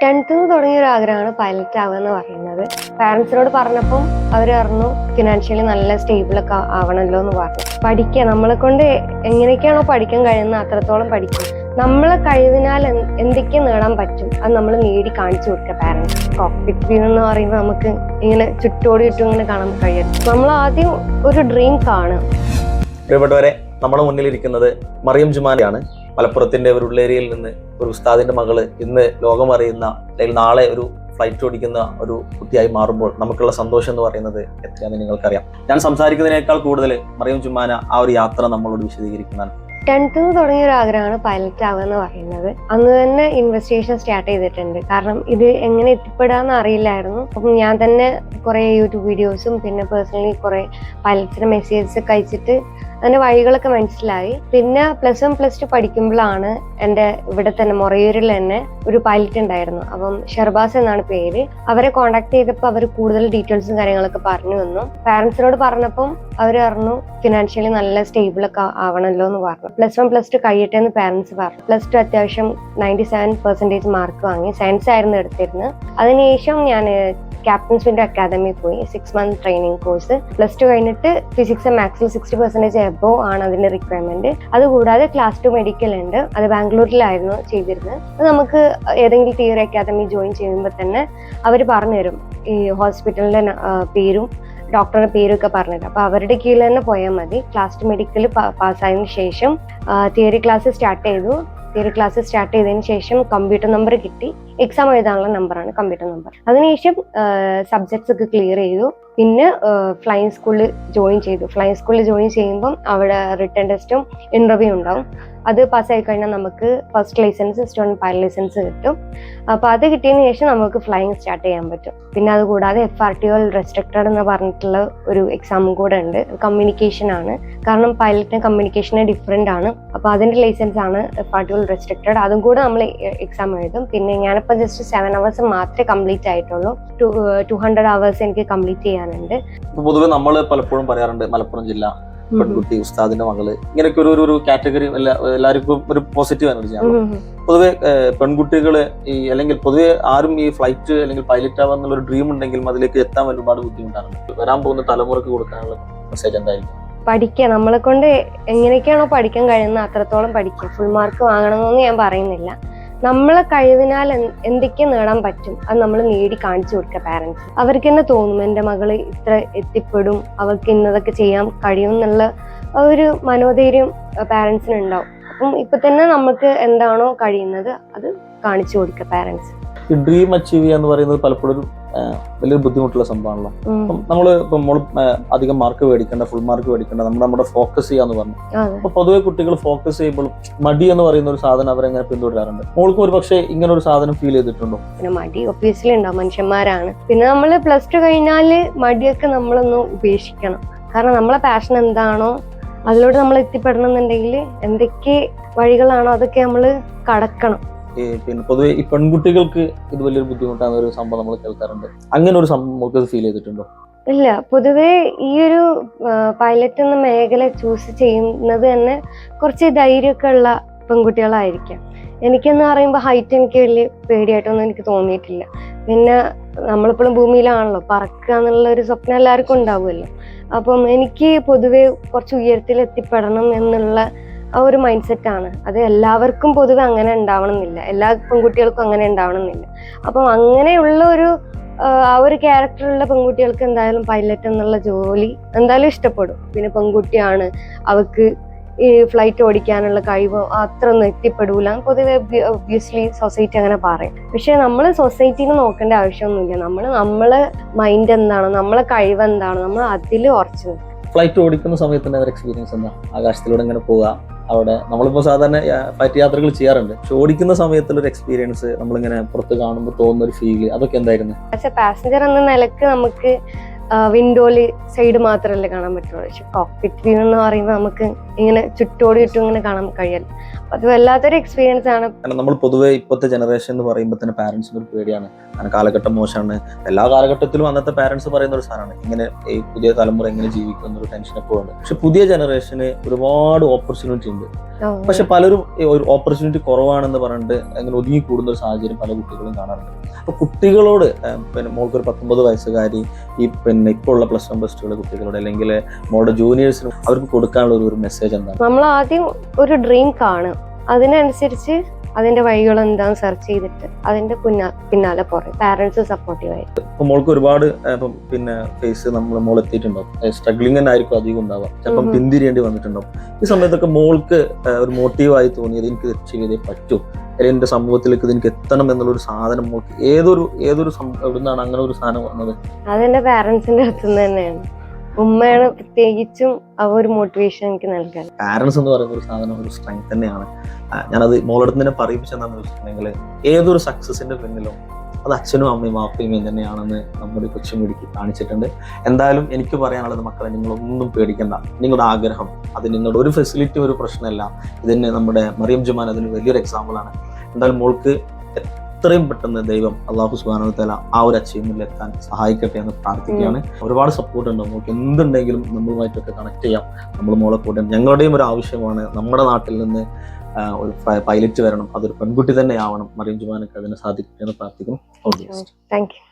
10th തുടങ്ങിയ ഒരു ആഗ്രഹമാണ് പൈലറ്റ് ആവുക എന്ന് പറയുന്നത്. പാരൻസിനോട് പറഞ്ഞപ്പം അവർ പറഞ്ഞു ഫിനാൻഷ്യലി നല്ല സ്റ്റേബിളൊക്കെ ആവണമല്ലോ എന്ന് പറഞ്ഞു. പഠിക്കുക, നമ്മളെ കൊണ്ട് എങ്ങനെയൊക്കെയാണോ പഠിക്കാൻ കഴിയുന്നത് അത്രത്തോളം പഠിക്കുക. നമ്മളെ കഴിവിനാൽ എന്തൊക്കെ നേടാൻ പറ്റും അത് നമ്മൾ നേടി കാണിച്ചു കൊടുക്കുക പാരൻസ്. കോക്പിറ്റ് വ്യൂ എന്ന് പറയുമ്പോൾ നമുക്ക് ഇങ്ങനെ ചുറ്റോടി ചുറ്റും ഇങ്ങനെ കാണാൻ കഴിയും. നമ്മൾ ആദ്യം ഒരു ഡ്രീം കാണുക. പ്രിയപ്പെട്ടവരെ, നമ്മുടെ മുന്നിലിരിക്കുന്നത് മറിയം ജുമാനയാണ്. മലപ്പുറത്തിന്റെ ഒരു ഉള്ളേരിയയിൽ നിന്ന് ഒരു ഉസ്താദിന്റെ മകള് ഇന്ന് ലോകമറിയുന്ന അല്ലെങ്കിൽ നാളെ ഒരു ഫ്ലൈറ്റ് ഓടിക്കുന്ന ഒരു കുട്ടിയായി മാറുമ്പോൾ നമുക്കുള്ള സന്തോഷം എന്ന് പറയുന്നത് എത്രയാണെന്ന് നിങ്ങൾക്കറിയാം. ഞാൻ സംസാരിക്കുന്നതിനേക്കാൾ കൂടുതൽ മറിയം ജുമാന ആ ഒരു യാത്ര നമ്മളോട് വിശദീകരിക്കുന്നതാണ്. 10th തുടങ്ങിയ ഒരു ആഗ്രഹമാണ് പൈലറ്റ് ആവുക എന്ന് പറയുന്നത്. അന്ന് തന്നെ ഇൻവെസ്റ്റിഗേഷൻ സ്റ്റാർട്ട് ചെയ്തിട്ടുണ്ട്. കാരണം ഇത് എങ്ങനെ എത്തിപ്പെടാന്ന് അറിയില്ലായിരുന്നു. അപ്പം ഞാൻ തന്നെ കുറെ യൂട്യൂബ് വീഡിയോസും പിന്നെ പേഴ്സണലി കുറെ പൈലറ്റ്സിന്റെ മെസ്സേജസ് ഒക്കെ അയച്ചിട്ട് അതിന്റെ വഴികളൊക്കെ മനസ്സിലായി. പിന്നെ +1 +2 പഠിക്കുമ്പോഴാണ് എൻ്റെ ഇവിടെ തന്നെ മൊറയൂരിൽ തന്നെ ഒരു പൈലറ്റ് ഉണ്ടായിരുന്നു. അപ്പം ഷെർബാസ് എന്നാണ് പേര്. അവരെ കോണ്ടാക്ട് ചെയ്തപ്പോൾ അവർ കൂടുതൽ ഡീറ്റെയിൽസും കാര്യങ്ങളൊക്കെ പറഞ്ഞു തന്നു. പാരൻസിനോട് പറഞ്ഞപ്പം അവർ പറഞ്ഞു ഫിനാൻഷ്യലി നല്ല സ്റ്റേബിളൊക്കെ ആവണമല്ലോ എന്ന് പറഞ്ഞു. +1 +2 കഴിയട്ടെ എന്ന് പാരൻസ് പറഞ്ഞു. +2 അത്യാവശ്യം 97% മാർക്ക് വാങ്ങി. സയൻസ് ആയിരുന്നു എടുത്തിരുന്നത്. അതിനുശേഷം ഞാൻ ക്യാപ്റ്റൻസ് വിൻഡോ അക്കാദമി പോയി. 6 month ട്രെയിനിങ് കോഴ്സ്. +2 കഴിഞ്ഞിട്ട് ഫിസിക്സ് മാത്സിൽ 60% എബോ ആണ് അതിന്റെ റിക്വയർമെന്റ്. അതുകൂടാതെ ക്ലാസ് 2 മെഡിക്കൽ ഉണ്ട്. അത് ബാംഗ്ലൂരിലായിരുന്നു ചെയ്തിരുന്നത്. അത് നമുക്ക് ഏതെങ്കിലും തിയറി അക്കാദമി ജോയിൻ ചെയ്യുമ്പോൾ തന്നെ അവർ പറഞ്ഞുതരും ഈ ഹോസ്പിറ്റലിന്റെ പേരും ഡോക്ടറുടെ പേരൊക്കെ പറഞ്ഞിട്ട്. അപ്പൊ അവരുടെ കീഴിൽ തന്നെ പോയാൽ മതി. ക്ലാസ് 2 മെഡിക്കൽ പാസ്സായതിനു ശേഷം തിയറി ക്ലാസ് സ്റ്റാർട്ട് ചെയ്തു. തിയറി ക്ലാസ് സ്റ്റാർട്ട് ചെയ്തതിന് ശേഷം കമ്പ്യൂട്ടർ നമ്പർ കിട്ടി. എക്സാം എഴുതാനുള്ള നമ്പറാണ് കമ്പ്യൂട്ടർ നമ്പർ. അതിനുശേഷം സബ്ജക്ട്സ് ഒക്കെ ക്ലിയർ ചെയ്തു. പിന്നെ ഫ്ലൈയിങ് സ്കൂളിൽ ജോയിൻ ചെയ്തു. ഫ്ലൈയിങ് സ്കൂളിൽ ജോയിൻ ചെയ്യുമ്പം അവിടെ റിട്ടേൺ ടെസ്റ്റും ഇന്റർവ്യൂ ഉണ്ടാവും. അത് പാസ്സായി കഴിഞ്ഞാൽ നമുക്ക് first licence, student pilot licence കിട്ടും. അപ്പോൾ അത് കിട്ടിയതിന് ശേഷം നമുക്ക് ഫ്ലൈയിങ് സ്റ്റാർട്ട് ചെയ്യാൻ പറ്റും. പിന്നെ അതുകൂടാതെ FRTO റെസ്ട്രിക്റ്റഡ് എന്ന് പറഞ്ഞിട്ടുള്ള ഒരു എക്സാമും കൂടെ ഉണ്ട്. കമ്മ്യൂണിക്കേഷൻ ആണ്. കാരണം പൈലറ്റിന് കമ്മ്യൂണിക്കേഷന് ഡിഫറെൻ്റ് ആണ്. അപ്പോൾ അതിൻ്റെ ലൈസൻസ് ആണ് FRTO റെസ്ട്രിക്റ്റഡ്. അതും കൂടെ നമ്മൾ എക്സാം എഴുതും. പിന്നെ ഞാനിപ്പോൾ ജസ്റ്റ് 7 hours മാത്രമേ കംപ്ലീറ്റ് ആയിട്ടുള്ളൂ. 200 hours എനിക്ക് കംപ്ലീറ്റ് ചെയ്യാനുണ്ട്. പൊതുവെ നമ്മൾ പലപ്പോഴും പറയാറുണ്ട് മലപ്പുറം ജില്ല പെൺകുട്ടി ഉസ്താദിന്റെ മകള് ഇങ്ങനെയൊക്കെ ഒരു കാറ്റഗറി എല്ലാവർക്കും ഒരു പോസിറ്റീവ് എനർജിയാണ്. പൊതുവെ പെൺകുട്ടികള് അല്ലെങ്കിൽ പൊതുവെ ആരും ഈ ഫ്ലൈറ്റ് അല്ലെങ്കിൽ പൈലറ്റ് ആവാന്നുള്ള ഒരു ഡ്രീം ഉണ്ടെങ്കിലും അതിലേക്ക് എത്താൻ ഒരുപാട് ബുദ്ധിമുട്ടാണ്. വരാൻ പോകുന്ന തലമുറക്ക് കൊടുക്കാനുള്ള മെസ്സേജ് എന്തായിരിക്കും? പഠിക്കുക, നമ്മളെ കൊണ്ട് എങ്ങനെയൊക്കെയാണോ പഠിക്കാൻ കഴിയുന്നത് അത്രത്തോളം പഠിക്കുക. ഫുൾ മാർക്ക് വാങ്ങണമെന്നൊന്നും ഞാൻ പറയുന്നില്ല. നമ്മളെ കഴിവിനാൽ എന്തൊക്കെ നേടാൻ പറ്റും അത് നമ്മൾ നേടി കാണിച്ചു കൊടുക്കുക പാരൻസ്. അവർക്ക് തന്നെ തോന്നും എൻ്റെ മകള് ഇത്ര എത്തിപ്പെടും, അവർക്ക് ഇന്നതൊക്കെ ചെയ്യാൻ കഴിയും എന്നുള്ള ഒരു മനോധൈര്യം പാരൻസിന് ഉണ്ടാവും. അപ്പം ഇപ്പൊ തന്നെ നമുക്ക് എന്താണോ കഴിയുന്നത് അത് കാണിച്ചു കൊടുക്കുക പാരൻസ്. ഈ ഡ്രീം അച്ചീവ് ചെയ്യുക എന്ന് പറയുന്നത് പലപ്പോഴും വലിയൊരു ബുദ്ധിമുട്ടുള്ള സംഭവമാണല്ലോ. അപ്പം നമ്മള് അധികം മാർക്ക് മേടിക്കേണ്ട, ഫുൾ മാർക്ക് മേടിക്കേണ്ട, നമ്മുടെ ഫോക്കസ് ചെയ്യാന്ന് പറഞ്ഞു. അപ്പൊ പൊതുവെ കുട്ടികൾ ഫോക്കസ് ചെയ്യുമ്പോൾ മടി എന്ന് പറയുന്ന ഒരു സാധനം അവരെങ്ങനെ പിന്തുടരാറുണ്ട്. മോൾക്കും ഒരു പക്ഷേ ഇങ്ങനെ ഒരു സാധനം ഫീൽ ചെയ്തിട്ടുണ്ടോ? പിന്നെ മടി ഒബ്വിയസ്ലി ഉണ്ടാവും, മനുഷ്യന്മാരാണ്. പിന്നെ നമ്മള് +2 കഴിഞ്ഞാല് മടിയൊക്കെ നമ്മളൊന്ന് ഉപേക്ഷിക്കണം. കാരണം നമ്മളെ പാഷൻ എന്താണോ അതിലൂടെ നമ്മൾ എത്തിപ്പെടണം എന്നുണ്ടെങ്കിൽ എന്തൊക്കെ വഴികളാണോ അതൊക്കെ നമ്മള് കടക്കണം. പിന്നെ പൊതുവെ ഈ പെൺകുട്ടികൾക്ക് ഇത് വലിയൊരു ബുദ്ധിമുട്ടാണ് ഒരു സംഭവം നമ്മൾ കേൾക്കാറുണ്ട്. അങ്ങനെ ഒരു സംഭവം ഫീൽ ചെയ്തിട്ടുണ്ടോ? ഇല്ല, പൊതുവെ ഈ ഒരു പൈലറ്റ് എന്ന മേഖല ചൂസ് ചെയ്യുന്നത് തന്നെ കുറച്ച് ധൈര്യമൊക്കെ ഉള്ള പെൺകുട്ടികളായിരിക്കാം. എനിക്കെന്ന് പറയുമ്പോൾ ഹൈറ്റ് എനിക്ക് വലിയ പേടിയായിട്ടൊന്നും എനിക്ക് തോന്നിയിട്ടില്ല. പിന്നെ നമ്മളിപ്പോഴും ഭൂമിയിലാണല്ലോ, പറക്കുക എന്നുള്ള ഒരു സ്വപ്നം എല്ലാവർക്കും ഉണ്ടാവുമല്ലോ. അപ്പം എനിക്ക് പൊതുവെ കുറച്ച് ഉയരത്തിൽ എത്തിപ്പെടണം എന്നുള്ള ആ ഒരു മൈൻഡ് സെറ്റാണ്. അത് എല്ലാവർക്കും പൊതുവെ അങ്ങനെ ഉണ്ടാവണമെന്നില്ല, എല്ലാ പെൺകുട്ടികൾക്കും അങ്ങനെ ഉണ്ടാവണമെന്നില്ല. അപ്പം അങ്ങനെയുള്ള ആ ഒരു ക്യാരക്ടറുള്ള പെൺകുട്ടികൾക്ക് എന്തായാലും പൈലറ്റ് എന്നുള്ള ജോലി എന്തായാലും ഇഷ്ടപ്പെടും. പിന്നെ പെൺകുട്ടിയാണ്, അവർക്ക് ഈ ഫ്ലൈറ്റ് ഓടിക്കാനുള്ള കഴിവ് അത്ര ഒന്നും എത്തിപ്പെടൂല പൊതുവെ ഒബ്വിയസ്ലി സൊസൈറ്റി അങ്ങനെ പറയും. പക്ഷെ നമ്മൾ സൊസൈറ്റിനെ നോക്കേണ്ട ആവശ്യമൊന്നുമില്ല. നമ്മളെ മൈൻഡ് എന്താണോ, നമ്മളെ കഴിവ് എന്താണോ, നമ്മൾ അതിൽ ഉറച്ചു നിൽക്കും. ഫ്ലൈറ്റ് ഓടിക്കുന്ന സമയത്ത് ഒരു എക്സ്പീരിയൻസ് എന്താ? ആകാശത്തിലൂടെ ഇങ്ങനെ പോവുക, അവിടെ നമ്മളിപ്പോൾ സാധാരണ ഫ്ലൈറ്റ് യാത്രകൾ ചെയ്യാറുണ്ട്. പക്ഷെ ഓടിക്കുന്ന സമയത്തുള്ള ഒരു എക്സ്പീരിയൻസ്, നമ്മളിങ്ങനെ പുറത്ത് കാണുമ്പോൾ തോന്നുന്ന ഒരു ഫീല്, അതൊക്കെ എന്തായിരുന്നു? ആസ് എ പാസഞ്ചർ എന്ന നിലക്ക് നമുക്ക് വിൻഡോയില് സൈഡ് മാത്രമല്ലേ കാണാൻ പറ്റുള്ളൂ. പക്ഷെ കോക്പിറ്റ് വ്യൂ എന്ന് പറയുമ്പോൾ നമുക്ക് ഇങ്ങനെ ചുറ്റോടി ചുറ്റും ഇങ്ങനെ കാണാൻ കഴിയല്ല. അപ്പൊ അത് വല്ലാത്തൊരു എക്സ്പീരിയൻസ് ആണ്. നമ്മൾ പൊതുവെ ഇപ്പോഴത്തെ ജനറേഷൻ എന്ന് പറയുമ്പോൾ തന്നെ പാരന്റ്സിന് ഒരു പേടിയാണ്. കാരണം കാലഘട്ടം മോശമാണ്. എല്ലാ കാലഘട്ടത്തിലും അന്നത്തെ പാരന്റ്സ് പറയുന്ന ഒരു സാധനമാണ് ഇങ്ങനെ ഈ പുതിയ തലമുറ എങ്ങനെ ജീവിക്കും എന്നൊരു ടെൻഷൻ എപ്പോഴും ഉണ്ട്. പക്ഷെ പുതിയ ജനറേഷന് ഒരുപാട് ഓപ്പർച്യൂണിറ്റി ഉണ്ട്. പക്ഷെ പലരും ഒരു ഓപ്പർച്യൂണിറ്റി കുറവാണെന്ന് പറഞ്ഞിട്ട് അങ്ങനെ ഒതുങ്ങി കൂടുന്ന ഒരു സാഹചര്യം പല കുട്ടികളും കാണാറുണ്ട്. അപ്പൊ കുട്ടികളോട് പിന്നെ മോൾക്കൊരു 19 വയസ്സുകാരി ഈ പിന്നെ ഇപ്പോൾ ഉള്ള +1 +2 കുട്ടികളോട് അല്ലെങ്കിൽ മോളുടെ ജൂനിയേഴ്സിനും അവർക്ക് കൊടുക്കാനുള്ള ഒരു മെസ്സേജ് എന്താണ്? നമ്മൾ ആദ്യം ഒരു ഡ്രീം കാണും, അതിനനുസരിച്ച് അതിന്റെ വഴികൾ എന്താന്ന് സെർച്ച് ചെയ്തിട്ട് അതിന്റെ പിന്നാലെ പോരെ പാരന്റ്സ് സപ്പോർട്ടീവ് ആയി. ഇപ്പൊ മോൾക്ക് ഒരുപാട് പിന്നെ ഫേസ് മോൾ എത്തിയിട്ടുണ്ടാവും. സ്ട്രഗ്ലിംഗ് തന്നെ ആയിരിക്കും അധികം ഉണ്ടാവുക. ചിലപ്പം പിന്തിരിയേണ്ടി വന്നിട്ടുണ്ടാവും. ഈ സമയത്തൊക്കെ മോൾക്ക് ഒരു മോട്ടീവായി തോന്നിയത് എനിക്ക് അച്ചീവ് ചെയ്തേ പറ്റൂ, അല്ലെങ്കിൽ എന്റെ സമൂഹത്തിലേക്ക് ഇത് എനിക്ക് എത്തണം എന്നുള്ളൊരു സാധനം മോൾക്ക് ഏതൊരു എവിടുന്നാണ് അങ്ങനെ ഒരു സാധനം വന്നത്? അതെന്റെ പാരന്റ്സിന്റെ അടുത്തുനിന്ന് തന്നെയാണ്. ഉമ്മയാണ് പ്രത്യേകിച്ചും ആ ഒരു മോട്ടിവേഷൻ എനിക്ക് നൽകാൻ. പാരന്റ്സ് എന്ന് പറയുന്ന ഒരു സാധനം ഒരു സ്ട്രെങ്ത് തന്നെയാണ്. ഞാനത് മോളടുത്ത് തന്നെ പറയിപ്പിച്ചെന്താന്ന് വെച്ചിട്ടുണ്ടെങ്കിൽ ഏതൊരു സക്സസിന്റെ പിന്നിലും അത് അച്ഛനും അമ്മയും വാപ്പയും തന്നെയാണെന്ന് നമ്മുടെ കൊച്ചുമിടിക്ക് കാണിച്ചിട്ടുണ്ട്. എന്തായാലും എനിക്ക് പറയാനുള്ളത്, മക്കളെ നിങ്ങളൊന്നും പേടിക്കണ്ട. നിങ്ങളുടെ ആഗ്രഹം അത് നിങ്ങളുടെ ഒരു ഫെസിലിറ്റി ഒരു പ്രശ്നമല്ല. ഇതിന് നമ്മുടെ മറിയം ജുമാൻ അതിന് വലിയൊരു എക്സാമ്പിളാണ്. എന്തായാലും മോൾക്ക് എത്രയും പെട്ടെന്ന് ദൈവം അള്ളാഹു സുബ്ഹാനഹു വ തആല ആ ഒരു അച്ചീവ്മെന്റിൽ എത്താൻ സഹായിക്കട്ടെ എന്ന് പ്രാർത്ഥിക്കുകയാണ്. ഒരുപാട് സപ്പോർട്ട് ഉണ്ട്. നമുക്ക് എന്തുണ്ടെങ്കിലും നമ്മളുമായിട്ടൊക്കെ കണക്ട് ചെയ്യാം. നമ്മൾ മോളെ കൂടെ ഞങ്ങളുടെയും ഒരു ആവശ്യമാണ്. നമ്മുടെ നാട്ടിൽ നിന്ന് ഒരു പൈലറ്റ് വരണം, അതൊരു പെൺകുട്ടി തന്നെ ആവണം. മറിയം ജുമാനൊക്കെ അതിന് സാധിക്കട്ടെ എന്ന് പ്രാർത്ഥിക്കുന്നു. Thank you.